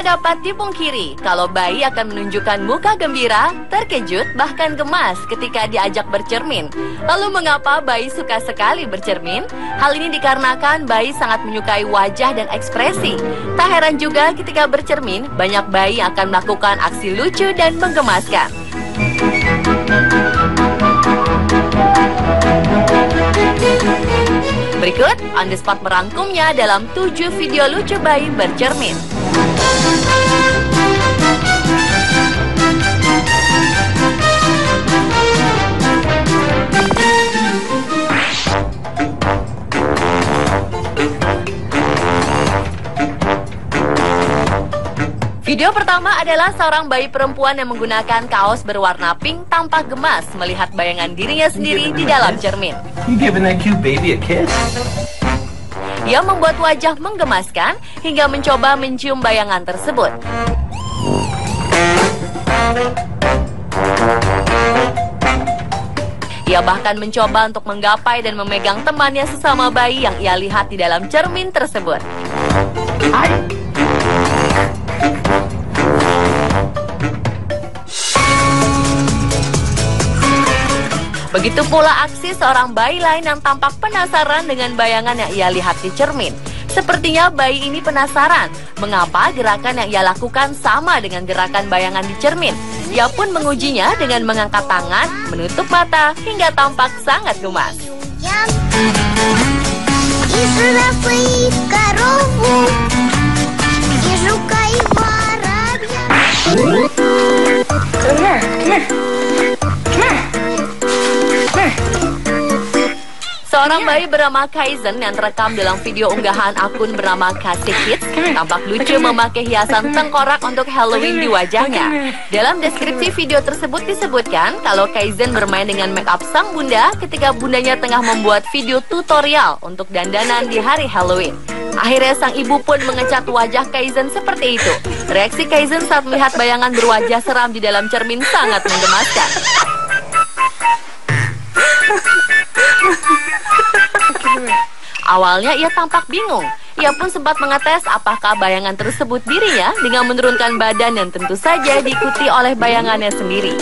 dapat dipungkiri kalau bayi akan menunjukkan muka gembira, terkejut, bahkan gemas ketika diajak bercermin. Lalu mengapa bayi suka sekali bercermin? Hal ini dikarenakan bayi sangat menyukai wajah dan ekspresi. Tak heran juga ketika bercermin, banyak bayi akan melakukan aksi lucu dan menggemaskan. Berikut On The Spot merangkumnya dalam 7 video lucu bayi bercermin. Video pertama adalah seorang bayi perempuan yang menggunakan kaos berwarna pink tampak gemas melihat bayangan dirinya sendiri di dalam cermin. You giving that cute baby a kiss? Ia membuat wajah menggemaskan hingga mencoba mencium bayangan tersebut. Ia bahkan mencoba untuk menggapai dan memegang temannya sesama bayi yang ia lihat di dalam cermin tersebut. Begitu pula aksi seorang bayi lain yang tampak penasaran dengan bayangan yang ia lihat di cermin. Sepertinya bayi ini penasaran mengapa gerakan yang ia lakukan sama dengan gerakan bayangan di cermin. Ia pun mengujinya dengan mengangkat tangan, menutup mata, hingga tampak sangat gemas. Seorang bayi bernama Kaizen yang terekam dalam video unggahan akun bernama Kasih Kids tampak lucu memakai hiasan tengkorak untuk Halloween di wajahnya. Dalam deskripsi video tersebut disebutkan kalau Kaizen bermain dengan make up sang bunda ketika bundanya tengah membuat video tutorial untuk dandanan di hari Halloween. Akhirnya sang ibu pun mengecat wajah Kaizen seperti itu. Reaksi Kaizen saat melihat bayangan berwajah seram di dalam cermin sangat menggemaskan. Awalnya ia tampak bingung. Ia pun sempat mengetes apakah bayangan tersebut dirinya dengan menurunkan badan dan tentu saja diikuti oleh bayangannya sendiri.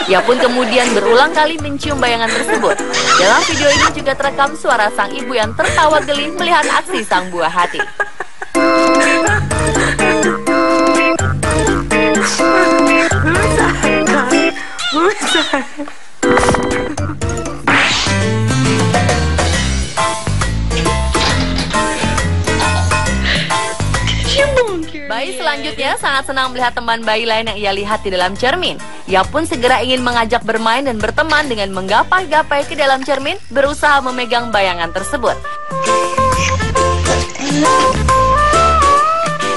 Ia pun kemudian berulang kali mencium bayangan tersebut. Dalam video ini juga terekam suara sang ibu yang tertawa geli melihat aksi sang buah hati. Bayi selanjutnya sangat senang melihat teman bayi lain yang ia lihat di dalam cermin. Ia pun segera ingin mengajak bermain dan berteman dengan menggapai-gapai ke dalam cermin, berusaha memegang bayangan tersebut.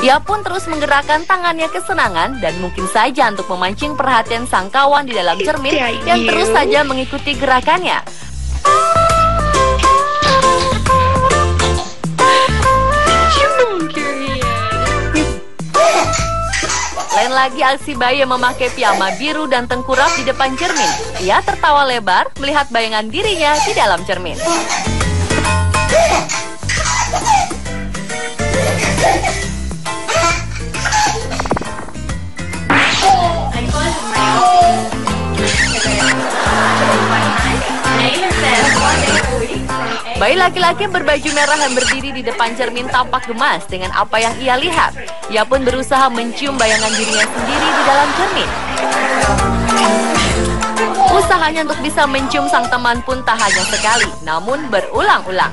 Ia pun terus menggerakkan tangannya kesenangan dan mungkin saja untuk memancing perhatian sang kawan di dalam cermin yang terus saja mengikuti gerakannya. Lain lagi aksi bayi yang memakai piyama biru dan tengkurap di depan cermin. Ia tertawa lebar melihat bayangan dirinya di dalam cermin. Bayi laki-laki berbaju merah yang berdiri di depan cermin tampak gemas dengan apa yang ia lihat. Ia pun berusaha mencium bayangan dirinya sendiri di dalam cermin. Usahanya untuk bisa mencium sang teman pun tak hanya sekali, namun berulang-ulang.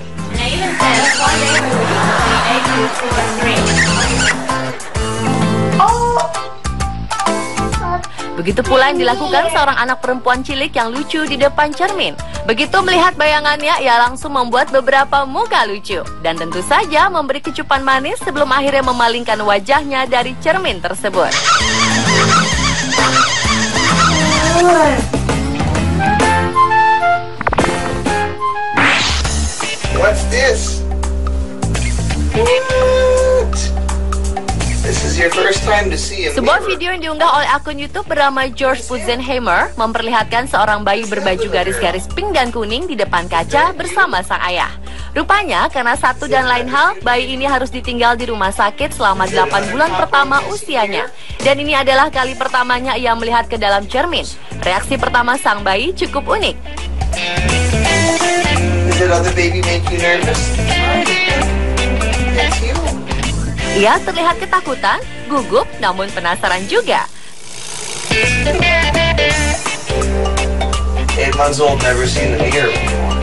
Begitu pula yang dilakukan seorang anak perempuan cilik yang lucu di depan cermin. Begitu melihat bayangannya, ia langsung membuat beberapa muka lucu. Dan tentu saja memberi kecupan manis sebelum akhirnya memalingkan wajahnya dari cermin tersebut. What's this? This is your first time to see a Sebuah video yang diunggah oleh akun YouTube bernama George Putzenheimer memperlihatkan seorang bayi berbaju garis-garis pink dan kuning di depan kaca bersama sang ayah. Rupanya karena satu dan lain hal, bayi ini harus ditinggal di rumah sakit selama 8 bulan pertama usianya. Dan ini adalah kali pertamanya ia melihat ke dalam cermin. Reaksi pertama sang bayi cukup unik. Did other baby make you nervous? It's you. Ia terlihat ketakutan, gugup, namun penasaran juga. 8 months old, never seen the mirror before.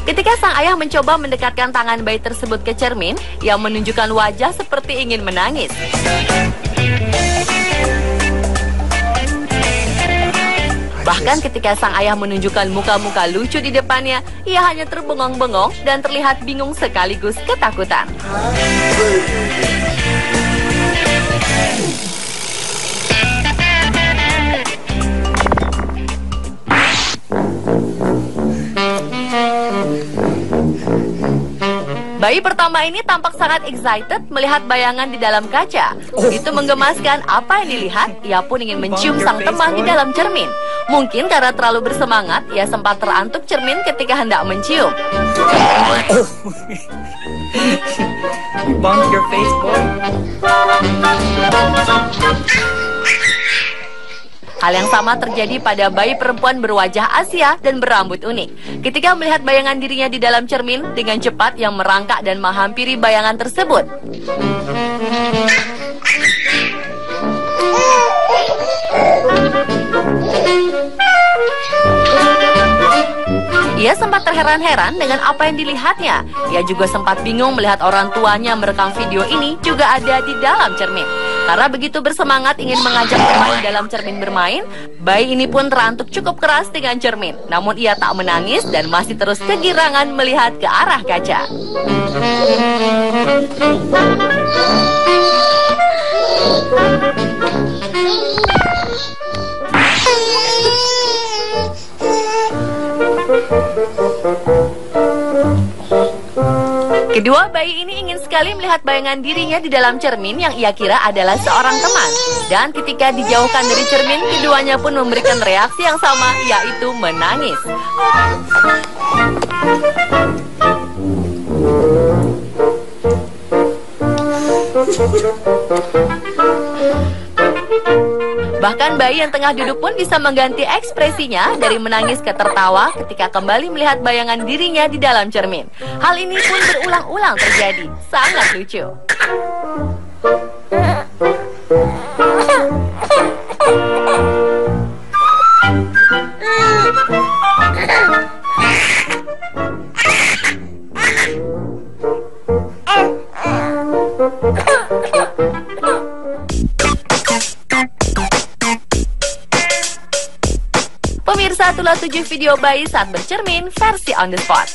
Ketika sang ayah mencoba mendekatkan tangan bayi tersebut ke cermin, ia menunjukkan wajah seperti ingin menangis. Bahkan ketika sang ayah menunjukkan muka-muka lucu di depannya, ia hanya terbengong-bengong dan terlihat bingung sekaligus ketakutan. Bayi pertama ini tampak sangat excited melihat bayangan di dalam kaca. Itu menggemaskan apa yang dilihat, ia pun ingin mencium sang teman di dalam cermin. Mungkin karena terlalu bersemangat, ia sempat terantuk cermin ketika hendak mencium. You bumped your face, boy. Hal yang sama terjadi pada bayi perempuan berwajah Asia dan berambut unik. Ketika melihat bayangan dirinya di dalam cermin, dengan cepat yang merangkak dan menghampiri bayangan tersebut. Ia sempat terheran-heran dengan apa yang dilihatnya. Ia juga sempat bingung melihat orang tuanya merekam video ini juga ada di dalam cermin. Karena begitu bersemangat ingin mengajak teman di dalam cermin bermain, bayi ini pun terantuk cukup keras dengan cermin. Namun ia tak menangis dan masih terus kegirangan melihat ke arah kaca. Kedua bayi ini ingin sekali melihat bayangan dirinya di dalam cermin yang ia kira adalah seorang teman. Dan ketika dijauhkan dari cermin, keduanya pun memberikan reaksi yang sama, yaitu menangis. Bahkan bayi yang tengah duduk pun bisa mengganti ekspresinya dari menangis ke tertawa ketika kembali melihat bayangan dirinya di dalam cermin. Hal ini pun berulang-ulang terjadi. Sangat lucu. Pemirsa, itulah 7 video bayi saat bercermin versi on the spot.